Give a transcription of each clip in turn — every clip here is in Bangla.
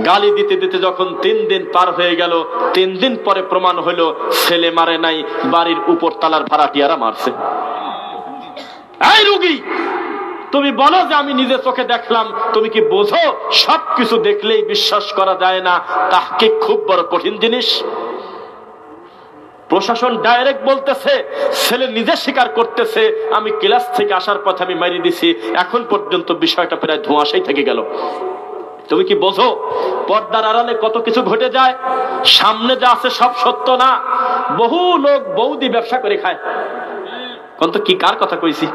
গালি দিতে দিতে যখন 3 দিন পার হয়ে গেল, 3 দিন পরে প্রমাণ হলো ছেলে মারে নাই, বাড়ির উপর তালার ভাড়াটিয়ারা মারছে। এই রোগী, তুমি বলো যে আমি নিজে চোখে দেখলাম, তুমি কি বোঝো সবকিছু দেখলেই বিশ্বাস করা যায় না? তাহকিক খুব বড় কঠিন জিনিস। প্রশাসন ডাইরেক্ট বলতেছে, ছেলে নিজে স্বীকার করতেছে আমি ক্লাস থেকে আসার পথে আমি মারি দিছি, এখন পর্যন্ত বিষয়টা প্রায় ধোঁয়াশাই থেকে গেল। তুমি কি বোঝো পর্দার আড়ালে কত কিছু ঘটে যায়? সামনে যা আছে সব সত্য না। বহু লোক বৌদি ব্যবসা করে খায়। কোন তো কি কার কথা কইছি?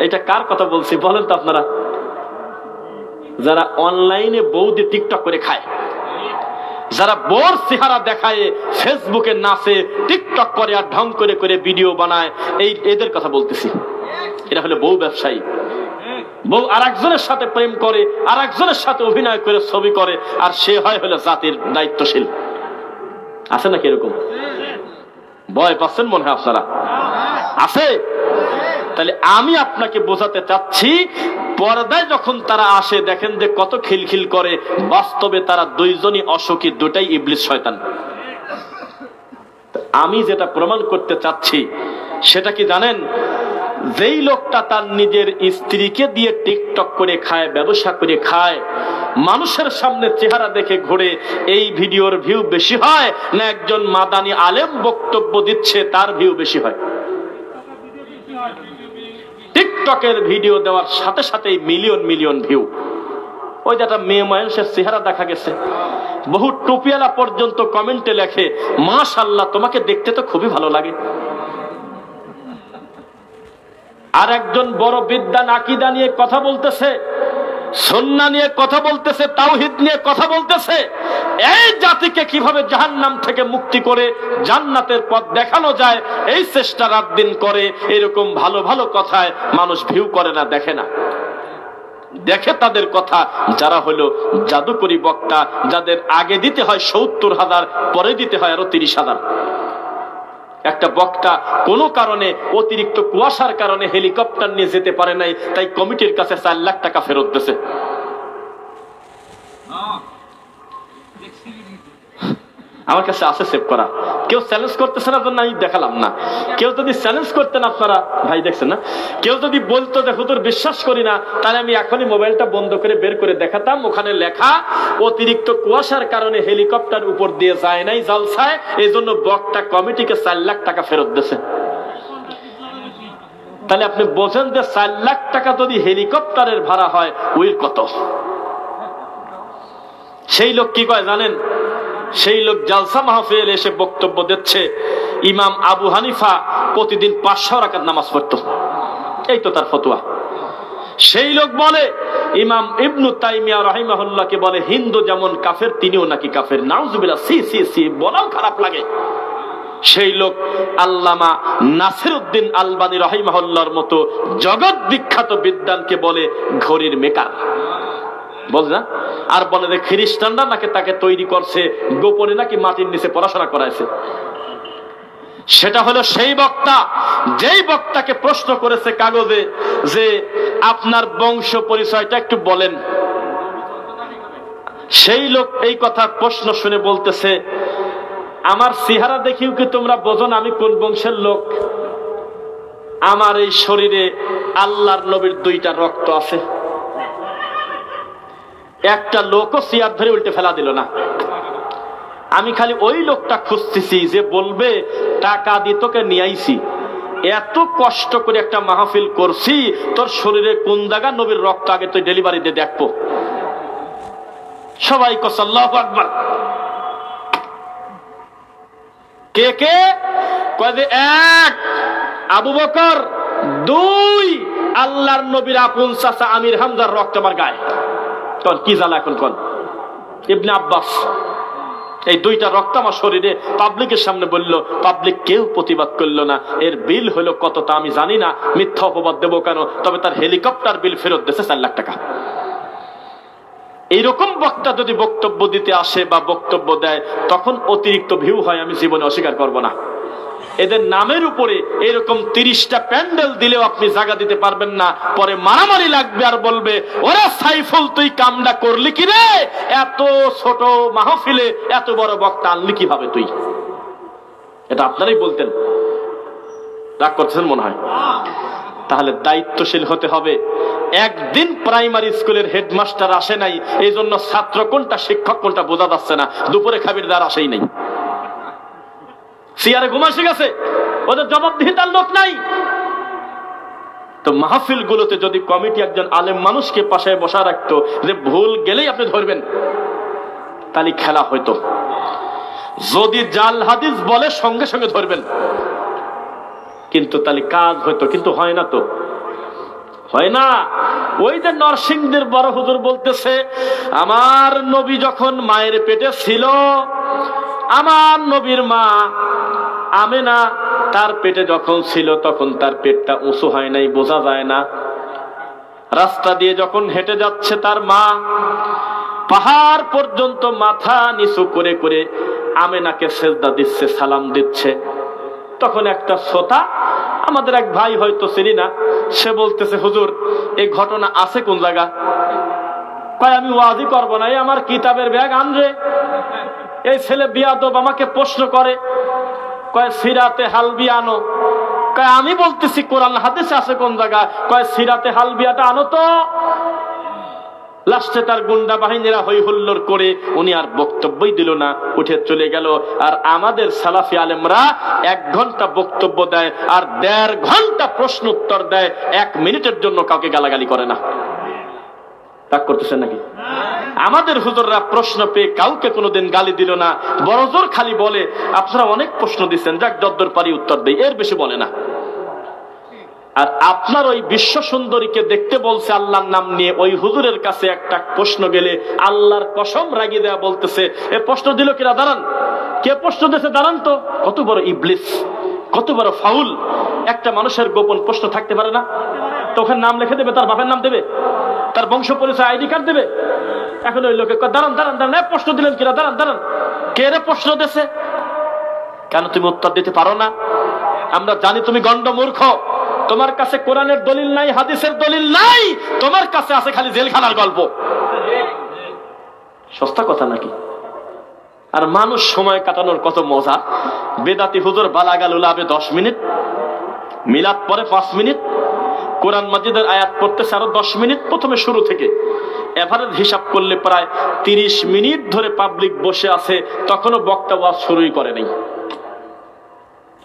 এটা কার কথা বলছি বলেন তো আপনারা? যারা অনলাইনে বৌদি টিকটক করে খায়, যারা বোর চেহারা দেখায় ফেসবুকে নাচে, টিকটক করে আর ঢং করে করে ভিডিও বানায়, এদের কথা বলতেছি। এটা হলো বউ ব্যবসায়ী। বউ আর একজনের সাথে প্রেম করে, আর একজনের সাথে অভিনয় করে ছবি করে, আর সে হলো জাতির দায়িত্বশীল। আছে নাকি এরকম? ভয় পাচ্ছেন মনে হয় আপনারা? আছে। তাহলে আমি আপনাকে বোঝাতে চাচ্ছি, পর্দায় যখন তারা আসে দেখেন যে কত খিলখিল করে, বাস্তবে তারা দুইজনই অসুখী, দুটাই ইবলিস শয়তান। আমি যেটা প্রমাণ করতে চাচ্ছি সেটা কি জানেন? যেই লোকটা তার নিজের স্ত্রীকে দিয়ে টিকটক করে খায়, ব্যবসা করে খায়, মানুষের সামনে চেহারা দেখে ঘুরে, এই ভিডিওর ভিউ বেশি হয় না একজন মাদানী আলেম বক্তব্য দিচ্ছে তার ভিউ বেশি হয়? টিকটকের ভিডিও দেওয়ার সাথে সাথেই মিলিয়ন মিলিয়ন ভিউ। ওই যে একটা মেয়ে মানুষের চেহারা দেখা গেছে, বহু টুপিয়ালা পর্যন্ত কমেন্টে লেখে, মাশাআল্লাহ তোমাকে দেখতে তো খুবই ভালো লাগে। আর একজন বড় বিদ্যান আকীদা নিয়ে কথা বলতেছে, সুন্নাহ নিয়ে কথা বলতেছে, তাওহীদ নিয়ে কথা বলতেছে, এই জাতিকে কিভাবে জাহান্নাম থেকে মুক্তি করে জান্নাতের পথ দেখানো যায় এই চেষ্টা রাত দিন করে। এরকম ভালো ভালো কথায় মানুষ ভিউ করে না, দেখে না। দেখে তাদের কথা যারা হলো জাদুকরি বক্তা, যাদের আগে দিতে হয় ৭০,০০০, পরে দিতে হয় আরো ৩০,০০০। একটা বক্তা কোনো কারণে অতিরিক্ত কুয়াশার কারণে হেলিকপ্টার নিয়ে যেতে পারে নাই, তাই কমিটির কাছে ৪ লাখ টাকা ফেরত দিয়েছে। আমার কাছে আছে সেভ করা। কেউ চ্যালেঞ্জ করতেছে না, জন্য আমি দেখালাম না। কেউ যদি চ্যালেঞ্জ করতেন আপনারা, ভাই দেখছেন না, কেউ যদি বলতো যে হুজুর বিশ্বাস করি না, তাহলে আমি এখনই মোবাইলটা বন্ধ করে বের করে দেখাতাম। ওখানে লেখা, অতিরিক্ত কুয়াশার কারণে হেলিকপ্টার উপর দিয়ে যায় নাই জলসায়, এই জন্য বক্তা কমিটিকে ৪ লাখ টাকা ফেরত দিয়েছে। তাহলে আপনি বোঝেন যে ৪ লাখ টাকা যদি হেলিকপ্টারের ভাড়া হয়, উইল কত? সেই লোক কি কয় জানেন? সেই লোক জালসা মাহফিল এসে বক্তব্য দিচ্ছে, ইমাম আবু হানিফা প্রতিদিন ৫০০ রাকাত নামাজ পড়তো, এই তো তার ফতোয়া। সেই লোক বলে ইমাম ইবনু তাইমিয়া রাহিমাহুল্লাহকে বলে হিন্দু যেমন কাফের, তিনিও নাকি কাফের। নাউজুবিল্লাহ, সি সি সি, বলাও খারাপ লাগে। সেই লোক আল্লামা নাসিরউদ্দিন আলবানী রাহিমাহুল্লাহর মতো জগৎ বিখ্যাত বিদ্বানকে বলে ঘড়ির মেকার, বল না? আর বলে যে খ্রিস্টানরা নাকি তাকে তৈরি করছে, গোপনে নাকি মাটির নিচে পড়াশোনা করাইছে। সেটা হলো সেই বক্তা, যেই বক্তাকে প্রশ্ন করেছে কাগজে যে আপনার বংশ পরিচয়টা একটু বলেন। সেই লোক এই কথা প্রশ্ন শুনে বলতেছে, আমার চেহারা দেখিও কি তোমরা বোঝো না আমি কোন বংশের লোক? আমার এই শরীরে আল্লাহর নবীর 2টা রক্ত আছে। একটা লোকও চেয়ার ধরে উল্টে ফেলা দিল না। আমি খালি ওই লোকটা খুঁজতেছি যে বলবে টাকা দিয়ে তোকে নিয়ে আইছি, এত কষ্ট করে একটা মাহফিল করছি, তোর শরীরে কোন জায়গা নবীর রক্ত আগে তুই ডেলিভারি দিয়ে দেখবো। সবাই কস আল্লাহু আকবার। কে কে কয় যে 1 আবু বকর, 2 আল্লাহর নবীর আপন চাচা আমির হামজার রক্ত আমার গায়ে। কোন কি জ্বালা এখন? কোন ইবনে আব্বাস, এই 2টা রক্ত আমার শরীরে। পাবলিকের সামনে বলল, পাবলিক কেউ প্রতিবাদ করলো না। এর বিল হলো কত তা আমি জানি না, মিথ্যা অপবাদ দেবো কেন? তবে তার হেলিকপ্টার বিল ফেরত দিয়েছে 4 লাখ টাকা। এইরকম বক্তা যদি বক্তব্য দিতে আসে বা বক্তব্য দেয়, তখন অতিরিক্ত ভিউ হয়, আমি জীবনে অস্বীকার করব না। এদের নামের উপরে এরকম 30টা প্যান্ডেল দিলেও আপনি জায়গা দিতে পারবেন না, পরে মারামারি লাগবে আর বলবে ওরা সাইফুল তুই কামটা করলি কি রে, এত ছোট মাহফিলে এত বড় বক্তা আনলি কিভাবে তুই। এটা আপনারাই বলতেন, রাগ করছেন মনে হয়। তাহলে দায়িত্বশীল হতে হবে। একদিন প্রাইমারি স্কুলের হেডমাস্টার আসে নাই, এই জন্য ছাত্র কোনটা শিক্ষক কোনটা বোঝা যাচ্ছে না, দুপুরে খাবিরদার আসেই নাই, সিয়ারে ঘুমাসে গেছে, ওদের জবাবদিহিতার লোক নাই। তো মাহফিল গুলোতে যদি কমিটি একজন আলেম মানুষকে পাশে বসা রাখতো যে ভুল গেলেই আপনি ধরবেন, তাহলে খেলা হইতো। যদি জাল হাদিস বলে সঙ্গে সঙ্গে ধরবেন, কিন্তু তাহলে কাজ হইতো, কিন্তু হয় না তো, হয় না। ওই যে নরসিংদীর বড় হুজুর বলতেছে আমার নবী যখন মায়ের পেটে ছিল, আমার নবীর মা আমেনা তার পেটে যখন ছিল তখন তার পেটটা উঁচু হয় নাই, বোঝা যায় না। রাস্তা দিয়ে যখন হেঁটে যাচ্ছে তার মা পাহাড় পর্যন্ত মাথা নিচু করে করে আমেনাকে সেজদা দিচ্ছে, সালাম দিচ্ছে। তখন একটা শ্রোতা, আমাদের এক ভাই হয়তো চিনি না, সে বলতেছে হুজুর এই ঘটনা আছে কোন জায়গা? কয় আমি ওয়াজি করবো না, আমার কিতাবের ব্যাগ আনরে। এই ছেলে বিয়াদব আমাকে প্রশ্ন করে, কয় সিরাতে হালবি আনো। কয় আমি বলতেছি কোরআন হাদিসে আছে কোন জায়গা? কয় সিরাতে হালবিয়াটা আনো তো। লাস্টে তার গুন্ডা বাহিনীরা হই হুল্লোড় করে উনি আর বক্তব্যই দিল না, উঠে চলে গেল। আর আমাদের সালাফি আলেমরা 1 ঘন্টা বক্তব্য দেয় আর 1.5 ঘন্টা প্রশ্ন উত্তর দেয়, 1 মিনিটের জন্য কাউকে গালাগালি করে না। রাগ করতেছেন নাকি? আমাদের হুজুররা প্রশ্ন পেয়ে কাউকে কোনোদিন গালি দিল না, বড়জোর খালি বলে আপনারা অনেক প্রশ্ন দিচ্ছেন, যাক যদ্দূর পারি উত্তর দেই, এর বেশি বলে না। আর আপনার ওই বিশ্ব সুন্দরীকে দেখতে বলছে আল্লাহর নাম নিয়ে, ওই হুজুরের কাছে একটা প্রশ্ন গেলে আল্লাহর কসম রাগি দেয়া বলতেছে এ প্রশ্ন দিল কিনা দাঁড়ান, কে প্রশ্ন দিয়েছে দাঁড়ান তো। কত বড় ইবলিস, কত বড় ফাউল। একটা মানুষের গোপন প্রশ্ন থাকতে পারে না? তো ওখানে নাম লিখে দেবে, তার বাপের নাম দেবে, তার বংশ পরিচয় আইডি কার্ড দেবে। এখন ওই লোকে দাঁড়ান দাঁড়ান দাঁড়ান, প্রশ্ন দিলেন কিনা দাঁড়ান দাঁড়ান, কে রে প্রশ্ন দিয়েছে? কেন তুমি উত্তর দিতে পারো না? আমরা জানি তুমি গন্ড মূর্খ, তোমার কাছে কোরআনের দলিল নাই, হাদিসের দলিল নাই, তোমার কাছে আছে খালি জেলখানার গল্প। সস্তা কথা নাকি? আর মানুষ সময় কাটানোর কত মজা। বেদাতি হুজুর বালাগাল উলাবে 10 মিনিট, মিলাদ পরে 5 মিনিট, কোরআন মাজিদের আয়াত পড়তেছে আরো 10 মিনিট, প্রথমে শুরু থেকে এভারেজ হিসাব করলে প্রায় 30 মিনিট ধরে পাবলিক বসে আছে, তখনও বক্তা ওয়াজ শুরুই করে নাই।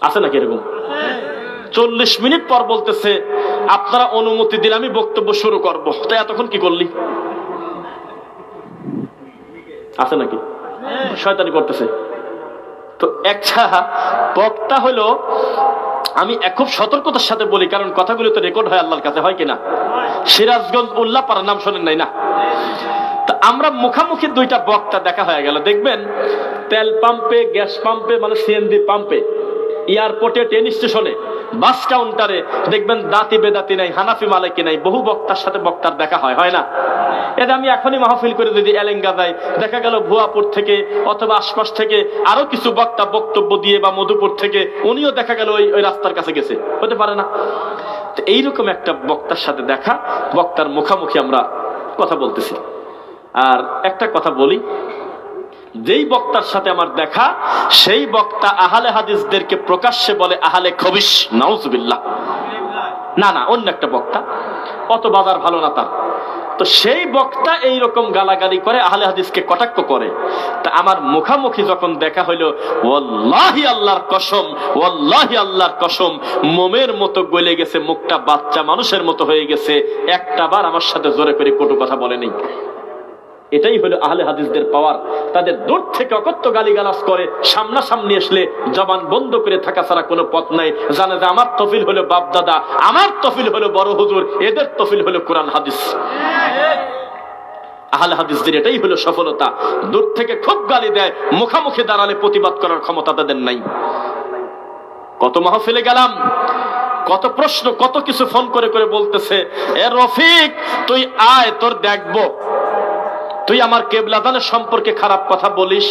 আছে নাকি এরকম? 40 মিনিট পর বলতেছে আপনারা অনুমতি দিলে আমি বক্তব্য শুরু করবো, তাই এতক্ষণ কি করলি? আছে নাকি? শয়তানি করতেছে। তো একটা বক্তা হলো, আমি খুব সতর্কতার সাথে বলি, কারণ কথাগুলো তো রেকর্ড হয় আল্লাহর কাছে, হয় কিনা? সিরাজগঞ্জ উল্লাপাড়ার নাম শোনেন নাই না? তা আমরা মুখামুখি 2টা বক্তা দেখা হয়ে গেল। দেখবেন তেল পাম্পে, গ্যাস পাম্পে, মানে সিএনজি পাম্পে, এয়ারপোর্টে, ট্রেন স্টেশনে, বাস কাউন্টারে দেখবেন দাঁতি বেদাতি নাই, হানাফি মালিকি নাই, বহু বক্তার সাথে বক্তার দেখা হয়, হয় না? এটা আমি এখনই মাহফিল করে যদি এলেঙ্গা যাই, দেখা গেল ভুয়াপুর থেকে অথবা আশপাশ থেকে আরো কিছু বক্তা বক্তব্য দিয়ে, বা মধুপুর থেকে উনিও দেখা গেল ওই রাস্তার কাছে গেছে, হতে পারে না? তো এইরকম একটা বক্তার সাথে দেখা, বক্তার মুখামুখি আমরা কথা বলতেছি। আর একটা কথা বলি, যেই বক্তার সাথে আমার দেখা, সেই বক্তা আহলে হাদিসদেরকে প্রকাশ্যে বলে আহলে খবিশ, নাউজুবিল্লাহ। না না, অন্য একটা বক্তা, অত বাজার ভালো না তার। তো সেই বক্তা এইরকম গালাগালি করে, আহলে হাদিসকে কটাক্ষ করে। তা আমার মুখামুখি যখন দেখা হইলো, ওয়াল্লাহি আল্লাহর কসম, ওয়াল্লাহি আল্লাহর কসম, মোমের মতো গলে গেছে, মুখটা বাচ্চা মানুষের মতো হয়ে গেছে, একটা বার আমার সাথে জোরে করে কটু কথা বলেনি। এটাই হলো আহলে হাদিসদের পাওয়ার। তাদের দূর থেকে অকথ্য গালিগালাজ করে, সামনাসামনি আসলে জবান বন্ধ করে থাকা ছাড়া কোনো পথ নাই। জানে যে আমার তফিল হলো বাপ দাদা, আমার তফিল হলো বড় হুজুর, এদের তফিল হলো কোরআন হাদিস। আহলে হাদিসদের এটাই হলো সফলতা। দূর থেকে খুব গালি দেয়, মুখামুখি দাঁড়ালে প্রতিবাদ করার ক্ষমতা তাদের নাই। কত মাহফিলে গেলাম, কত প্রশ্ন, কত কিছু ফোন করে করে বলতেছে এ রফিক তুই আয়, তোর দেখবো। তুই আমার কেবলাদানের সম্পর্কে খারাপ কথা বলিস,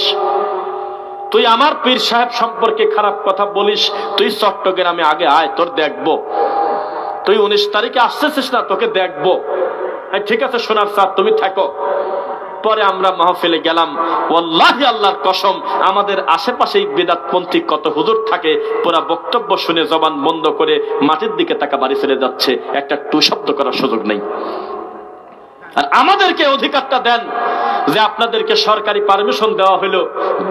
তুই আমার পীর সাহেব সম্পর্কে খারাপ কথা বলিস, তুই চট্টগ্রামে আগে আয়, তোর দেখবো। তুই 19 তারিখে আসতেছিস না, তোকে দেখবো। ঠিক আছে সোনার স্যার, তুমি থাকো। পরে আমরা মাহফিলে গেলাম, ওয়াল্লাহি আল্লাহর কসম, আমাদের আশেপাশেই বেদাতপন্থী কত হুজুর থাকে, পুরা বক্তব্য শুনে জবান বন্ধ করে মাটির দিকে তাকা বাড়ি চলে যাচ্ছে, একটা টু শব্দ করার সুযোগ নেই। আর আমাদেরকে অধিকারটা দেন যে আপনাদেরকে সরকারি পারমিশন দেওয়া হলো,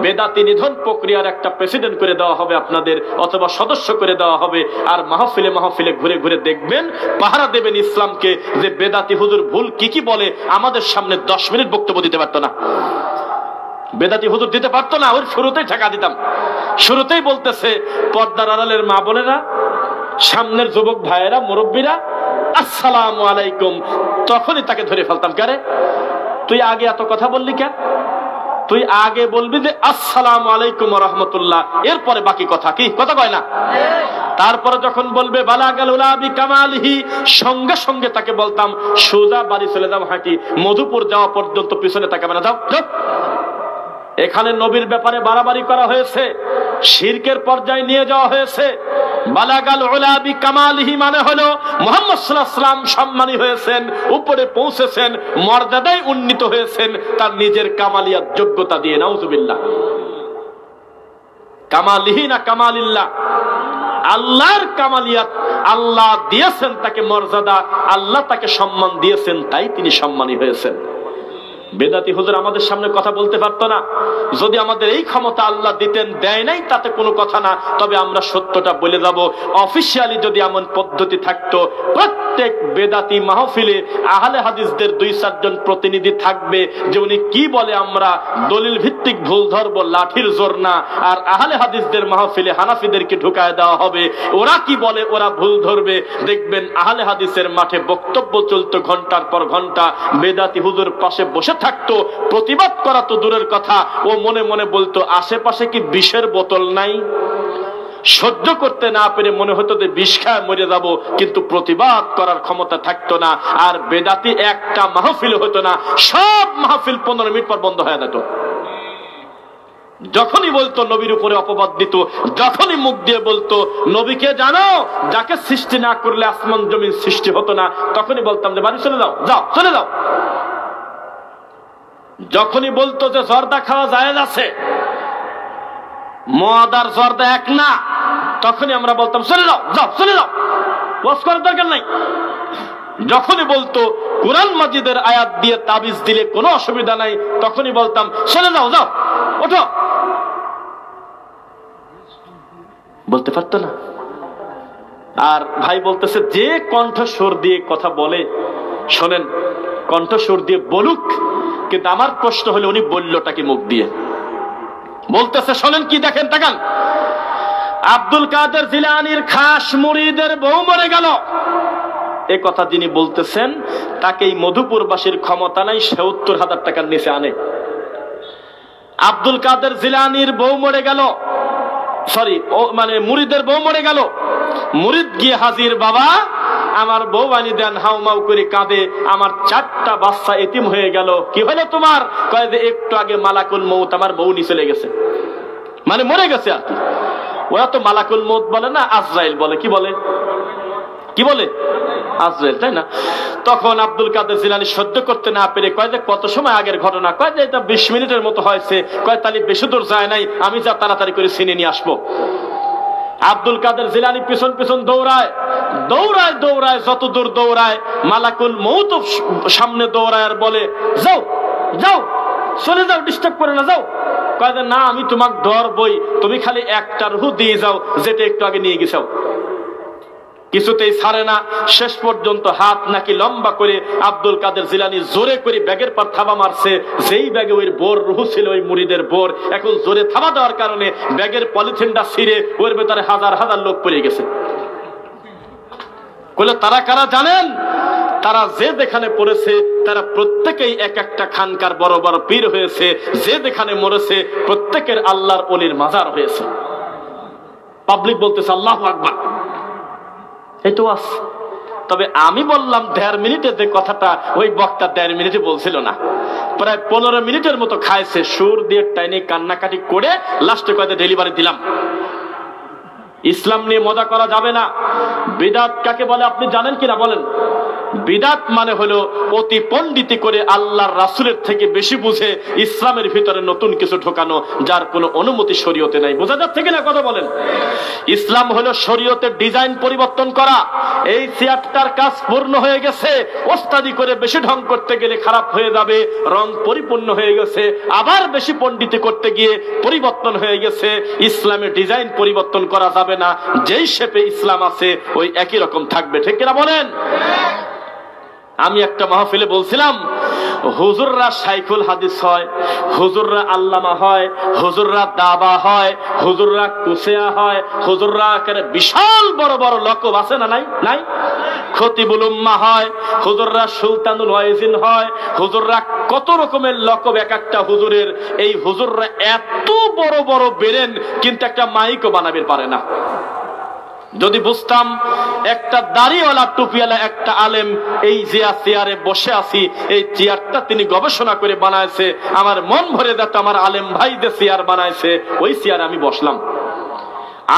বেদাতি নিধন প্রক্রিয়ার একটা প্রেসিডেন্ট করে দেওয়া হবে আপনাদের, অথবা সদস্য করে দেওয়া হবে। আর মাহফিলে মাহফিলে ঘুরে ঘুরে দেখবেন, পাহারা দেবেন ইসলামকে, যে বেদাতি হুজুর ভুল কি কি বলে আমাদের সামনে 10 মিনিট বক্তব্য দিতে পারতো না। বেদাতি হুজুর দিতে পারতো না, ওর শুরুতেই ঠেকা দিতাম। শুরুতেই বলতেছে, পর্দার আড়ালের মা বোনেরা, সামনের যুবক ভাইয়েরা, মুরব্বীরা, আসসালামু আলাইকুম। তখনই তাকে ধরে ফেলতাম, কারে তুই আগে এত কথা বললি কেন? তুই আগে বলবি যে আসসালামু আলাইকুম ওয়া রাহমাতুল্লাহ, এরপরে বাকি কথা কি কথা কয় না। তারপরে যখন বলবে বালাগাল উলা বিকামালিহি, সঙ্গে সঙ্গে তাকে বলতাম সোজা বাড়ি চলে যাও, হাঁটি মধুপুর যাওয়া পর্যন্ত পিছনে তাকাবে না, যাও যাও। এখানে নবীর ব্যাপারে বাড়াবাড়ি করা হয়েছে, শিরকের পর্যায়ে নিয়ে যাওয়া হয়েছে। বালাগাল উলা বিকামালিহি মানে হলো মুহাম্মদ সাল্লাল্লাহু আলাইহি ওয়াসাল্লাম সম্মানী হয়েছেন, উপরে পৌঁছেছেন, মর্যাদায় উন্নীত হয়েছেন তার নিজের কামালিয়াত যোগ্যতা দিয়ে। নাউজুবিল্লাহ। কামালিহি না কামালিল্লাহ, আল্লাহর কামালিয়াত, আল্লাহ দিয়েছেন তাকে মর্যাদা, আল্লাহ তাকে সম্মান দিয়েছেন, তাই তিনি সম্মানী হয়েছেন। বেদাতি হুজুর আমাদের সামনে কথা বলতে পারতো না। যদি আমাদের এই ক্ষমতা আল্লাহ দিতেন, দেয় নাই তাতে কোনো কথা না, তবে আমরা সত্যটা বলে যাব। অফিসিয়ালি যদি এমন পদ্ধতি থাকতো, প্রত্যেক বেদাতি মাহফিলে আহলে হাদিসদের 2-4 জন প্রতিনিধি থাকবে, যে উনি কি বলে আমরা দলিল ভিত্তিক ভুল ধরবো, লাঠির জোর না। আর আহলে হাদিসদের মাহফিলে হানাফিদেরকে ঢুকায় দেওয়া হবে, ওরা কি বলে ওরা ভুল ধরবে। দেখবেন আহলে হাদিসের মাঠে বক্তব্য চলতো ঘন্টার পর ঘন্টা, বেদাতি হুজুর পাশে বসে থাকতো, প্রতিবাদ করা তো দূরের কথা, ও মনে মনে বলতো আশেপাশে কি বিষের বোতল নাই? সহ্য করতে না পেরে মনে হতো যে বিষ খায় মরে যাব, কিন্তু প্রতিবাদ করার ক্ষমতা থাকতো না। আর বেদাতি একটা মাহফিল হতো না, সব মাহফিল 15 মিনিট পর বন্ধ হয়ে যেত। যখনই বলতো নবীর উপরে অপবাদ দিত, যখনই মুখ দিয়ে বলতো নবীকে জানো, যাকে সৃষ্টি না করলে আসমান জমিন সৃষ্টি হতো না, তখনই বলতাম যে বাড়ি চলে যাও, যাও চলে যাও। যখনই বলতো যে জর্দা খাওয়া জায়েজ আছে, মদ আর জর্দা এক না, তখনই আমরা বলতাম চলে যাও, যাও চলে যাও, ওয়াজ করার দরকার নাই। যখনই বলতো কুরআন মাজিদের আয়াত দিয়ে তাবিজ দিলে কোনো অসুবিধা নাই, তখনই বলতাম চলে যাও, যাও ওঠো। বলতে পারতো না। আর ভাই বলতেছে যে কণ্ঠস্বর দিয়ে কথা বলে, শোনেন কণ্ঠস্বর দিয়ে বলুক, কিন্তু আমার প্রশ্ন হলো উনি বললোটা কি মুখ দিয়ে? বলতেছে শোনেন কি, দেখেন তাকান, আব্দুল কাদের জিলানীর খাস মুরিদের বউ মরে গেল, এ কথা যিনি বলতেছেন তাকে এই মধুপুরবাসীর ক্ষমতা নাই ৭০,০০০ টাকার নিচে আনে। আব্দুল কাদের জিলানীর বউ মরে গেল, সরি মানে মুরিদের বউ মরে গেল, মুরিদ গিয়ে হাজির, বাবা আমার বউ বানি দেন, হাউমাউ করে কাঁদে, আমার 4টা বাচ্চা এতিম হয়ে গেল। কি হলো তোমার? কয় যে একটু আগে মালাকুল মউত আমার বউ নিয়ে চলে গেছে, মানে মরে গেছে আর কি। ওরা তো মালাকুল মউত বলে না, আজরাইল বলে। কি বলে? কি বলে? আজরাইল, তাই না? তখন আব্দুল কাদের জিলানী সহ্য করতে না পেরে কয় যে কত সময় আগের ঘটনা? কয় যে এটা 20 মিনিটের মতো হয়েছে। কয় তাহলে বেশি দূর যায় নাই, আমি যা তাড়াতাড়ি করে ছিনে নিয়ে আসবো। আব্দুল কাদের জিলানী পিছন পিছন দৌড়ায়, দৌড়ায় দৌড়ায়, যত দূর দৌড়ায় মালাকুল মউত সামনে দৌড়ায় আর বলে যাও যাও চলে যাও, ডিস্টার্ব করে না, যাও। কয় যে না আমি তোমাকে ধরবই, তুমি খালি একটা রুহ দিয়ে যাও যেটা একটু আগে নিয়ে গেছো। কিছুতেই ছাড়ে না, শেষ পর্যন্ত হাত নাকি লম্বা করে আব্দুল কাদের জিলানী জোরে করে ব্যাগের পর থাবা মারছে। যেই ব্যাগে ওই বোর রুহ ছিল, ওই মুরিদের বোর, এখন জোরে থাবা দেওয়ার কারণে ব্যাগের পলিথিনটা ছিঁড়ে ওর ভেতরে হাজার হাজার লোক পড়ে গেছে। বলে তারা কারা জানেন? তারা যে যেখানে পড়েছে তারা প্রত্যেকেই এক একটা খানকার বড় বড় পীর হয়েছে, যে যেখানে মরেছে প্রত্যেকের আল্লাহর ওলির মাজার হয়েছে। পাবলিক বলতেছে আল্লাহু আকবার। এই তো তবে আমি বললাম 1.5 মিনিটে যে কথাটা ওই বক্তা 1.5 মিনিটে বলছিল না, প্রায় 15 মিনিটের মতো খাইছে, সুর দিয়ে টাইনে কান্নাকাটি করে লাস্টে কয়েকটা ডেলিভারি দিলাম। ইসলাম নিয়ে মজা করা যাবে না। বিদআত কাকে বলে আপনি জানেন কিনা বলেন? বিদআত মানে হলো অতি পণ্ডিতি করে আল্লাহর রাসূলের থেকে বেশি বুঝে ইসলামের ভিতরে নতুন কিছু ঢোকানো, যার কোনো অনুমতি শরীয়তে নাই। বোঝা যাচ্ছে কিনা কথা বলেন? ইসলাম হলো শরীয়তের ডিজাইন পরিবর্তন করা। এই চেয়ারটার কাজ পূর্ণ হয়ে গেছে, ওস্তাদি করে বেশি ঢং করতে গেলে খারাপ হয়ে যাবে, রং পরিপূর্ণ হয়ে গেছে, আবার বেশি পণ্ডিতি করতে গিয়ে পরিবর্তন হয়ে গেছে। ইসলামের ডিজাইন পরিবর্তন করা যাবে না, যেই শেপে ইসলাম আছে ওই একই রকম থাকবে। ঠিক কিনা বলেন? আমি একটা মাহফিলে বলছিলাম, হুজুররা শাইখুল হাদিস হয়, হুজুররা আল্লামা হয়, হুজুররা দাবা হয়, হুজুররা কুসিয়া হয়, হুজুররা একেবারে বিশাল বড় বড় লকব আছে না? নাই নাই? খতিবুল উম্মাহ হয়, হুজুররা সুলতানুল ওয়াইজিন হয়, হুজুররা কত রকমের লকব এক একটা হুজুরের। এই হুজুররা এত বড় বড় বেরেন, কিন্তু একটা মাইকও বানাবে পারে না। যদি বুঝতাম একটা দাড়িওয়ালা টুপিওয়ালা একটা আলেম এই যে চেয়ারে বসে আছি, এই চেয়ারটা তিনি গবেষণা করে বানাইছে, আমার মন ভরে যেত আমার আলেম ভাই যে চেয়ার বানাইছে ওই চেয়ারে আমি বসলাম।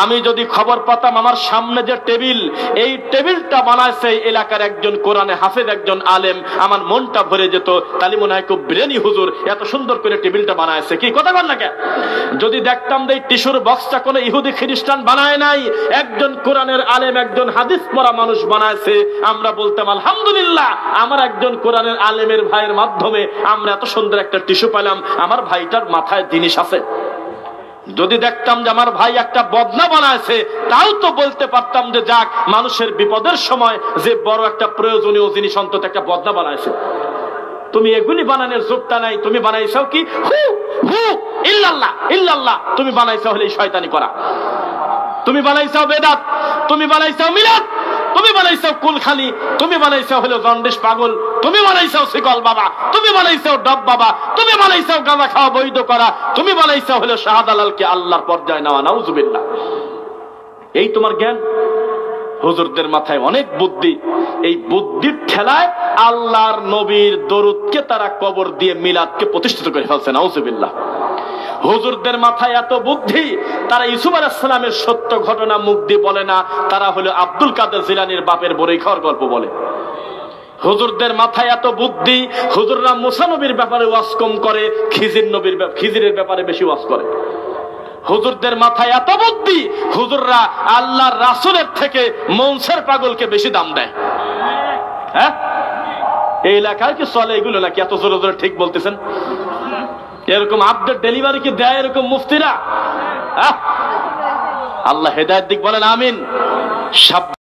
আমি যদি খবর পাতাম আমার সামনে যে টেবিল, এই টেবিলটা বানাইছে এলাকার একজন কোরআনে হাফেজ একজন আলেম, আমার মনটা ভরে যেত। তাহলে মনে হয় খুব ব্রেনি হুজুর, এত সুন্দর করে টেবিলটা বানাইছে। কি কথা বল না কেন? যদি দেখতাম যে এই টিস্যুর বক্সটা কোনো ইহুদি খ্রিস্টান বানায় নাই, একজন কোরআনের আলেম একজন হাদিস পড়া মানুষ বানাইছে, আমরা বলতাম আলহামদুলিল্লাহ, আমার একজন কোরআনের আলেমের ভাইয়ের মাধ্যমে আমরা এত সুন্দর একটা টিস্যু পেলাম, আমার ভাইটার মাথায় জিনিস আছে। যদি দেখতাম যে আমার ভাই একটা বদনা বানাইছে, তাও তো বলতে পারতাম যে যাক, মানুষের বিপদের সময় যে বড় একটা প্রয়োজনীয় জিনিস অন্তত একটা বদনা বানাইছে। তুমি এগুলি বানানোর যোগটা নাই, তুমি বানাইছো কি হু হু ইল্লাল্লাহ ইল্লাল্লাহ, তুমি বানাইছো হলে শয়তানি করা, তুমি বানাইছো বেদাত, তুমি বানাইছো মিলাদ, তুমি বানাইছো কুলখানি, তুমি বানাইছো হলো জন্ডিস পাগল, তুমি বানাইছো শিকল বাবা, তুমি বানাইছো ডব বাবা, তুমি বানাইছো গাঁজা খাওয়া বৈধ করা, তুমি বানাইছো হলো শাহদালালকে আল্লাহর পর্যায়ে নেওয়া। নাউজুবিল্লাহ। এই তোমার জ্ঞান? হুজুরদের মাথায় অনেক বুদ্ধি, এই বুদ্ধির ঠেলায় আল্লাহর নবীর দরুদকে তারা কবর দিয়ে মিলাদকে প্রতিষ্ঠিত করে ফেলছে। নাউজুবিল্লাহ। হুজুরদের মাথায় এত বুদ্ধি, তারা ইউসুফ আলাইহিস সালামের সত্য ঘটনা মুখ দিয়ে বলে না, তারা হলো আব্দুল কাদের জিলানীর বাপের বড়ই খাওয়ার গল্প বলে। হুজুরদের মাথায় এত বুদ্ধি, হুজুররা মুসা নবীর ব্যাপারে ওয়াজ কম করে, খিজিরের ব্যাপারে বেশি ওয়াজ করে। হুজুরদের মাথায় এত বুদ্ধি, হুজুররা আল্লাহর রাসূলের থেকে মনসের পাগলকে বেশি দাম দেয়। হ্যাঁ, এই এলাকায় কি চলে এগুলো নাকি? এত জোরে জোরে ঠিক বলতেছেন? এরকম আপডেট ডেলিভারি কি দেয় এরকম মুফতিরা? আল্লাহ হেদায়েত দিক, বলেন আমিন।